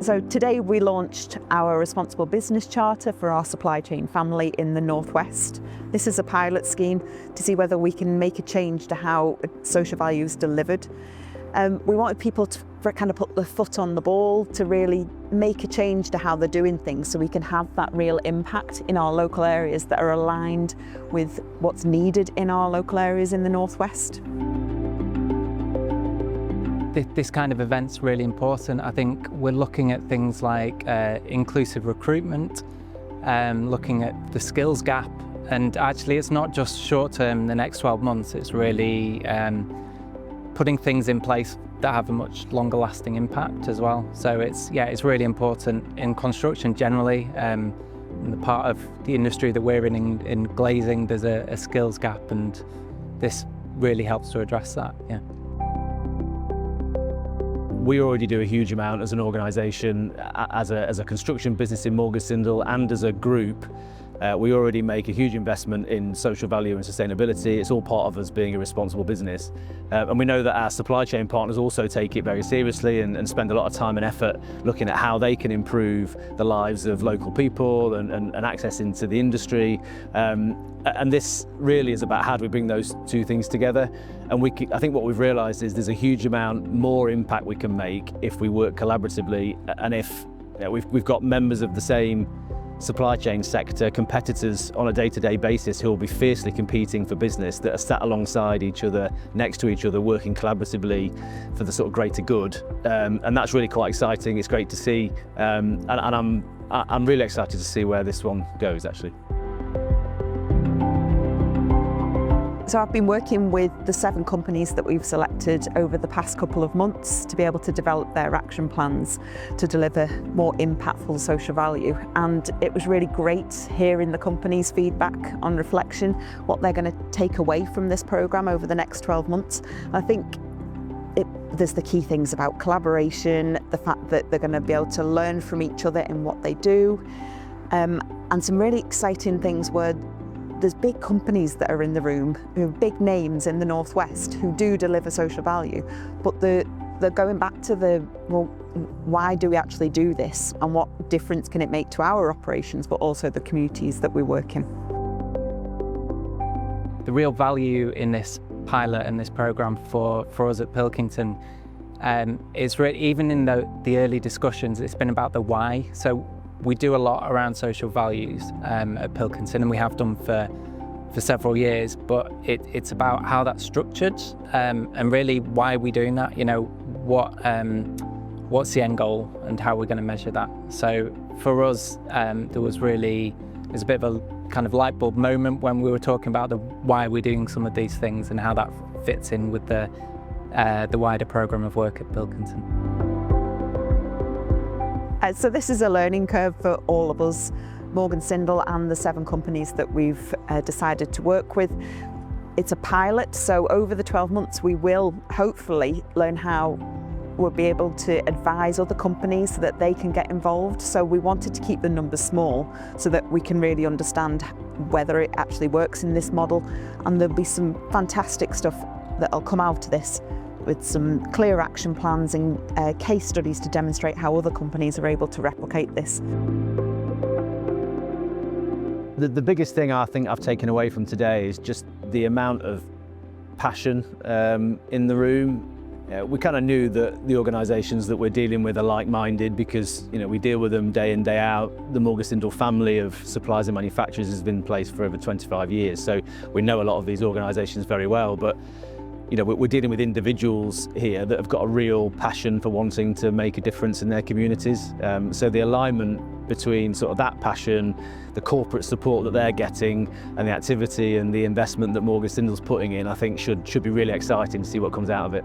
So today we launched our responsible business charter for our supply chain family in the Northwest. This is a pilot scheme to see whether we can make a change to how social value is delivered. We wanted people to kind of put their foot on the ball to really make a change to how they're doing things so we can have that real impact in our local areas that are aligned with what's needed in our local areas in the Northwest. This kind of event's really important. I think we're looking at things like inclusive recruitment, looking at the skills gap, and actually it's not just short term, the next 12 months, it's really putting things in place that have a much longer lasting impact as well. So it's really important in construction generally. In the part of the industry that we're in glazing, there's a skills gap, and this really helps to address that. Yeah. We already do a huge amount as an organisation, as a construction business in Morgan Sindall, and as a group. We already make a huge investment in social value and sustainability. It's all part of us being a responsible business. And we know that our supply chain partners also take it very seriously and spend a lot of time and effort looking at how they can improve the lives of local people and access into the industry. And this really is about how do we bring those two things together. And I think what we've realised is there's a huge amount more impact we can make if we work collaboratively, and if we've got members of the same supply chain sector, competitors on a day-to-day basis who will be fiercely competing for business, that are sat alongside each other, next to each other, working collaboratively for the sort of greater good. And that's really quite exciting. It's great to see, and I'm really excited to see where this one goes actually. So I've been working with the 7 companies that we've selected over the past couple of months to be able to develop their action plans to deliver more impactful social value. And it was really great hearing the companies' feedback on reflection, what they're going to take away from this programme over the next 12 months. I think there's the key things about collaboration, the fact that they're going to be able to learn from each other in what they do. And some really exciting things were there's big companies that are in the room, who have big names in the Northwest who do deliver social value, but they're going back to well, why do we actually do this and what difference can it make to our operations, but also the communities that we work in. The real value in this pilot and this programme for us at Pilkington is really, even in the early discussions, it's been about the why. So we do a lot around social values at Pilkington, and we have done for several years, but it's about how that's structured and really why are we doing that, what's the end goal and how we're going to measure that. So for us, there's a bit of a kind of light bulb moment when we were talking about the why we're doing some of these things and how that fits in with the wider programme of work at Pilkington. So this is a learning curve for all of us, Morgan Sindall and the 7 companies that we've decided to work with. It's a pilot, so over the 12 months we will hopefully learn how we'll be able to advise other companies so that they can get involved. So we wanted to keep the numbers small so that we can really understand whether it actually works in this model, and there'll be some fantastic stuff that'll come out of this, with some clear action plans and case studies to demonstrate how other companies are able to replicate this. The biggest thing I think I've taken away from today is just the amount of passion in the room. We kind of knew that the organisations that we're dealing with are like-minded because we deal with them day in, day out. The Morgan Sindall family of suppliers and manufacturers has been in place for over 25 years, so we know a lot of these organisations very well. But we're dealing with individuals here that have got a real passion for wanting to make a difference in their communities. So the alignment between sort of that passion, the corporate support that they're getting, and the activity and the investment that Morgan Sindall's putting in, I think should be really exciting to see what comes out of it.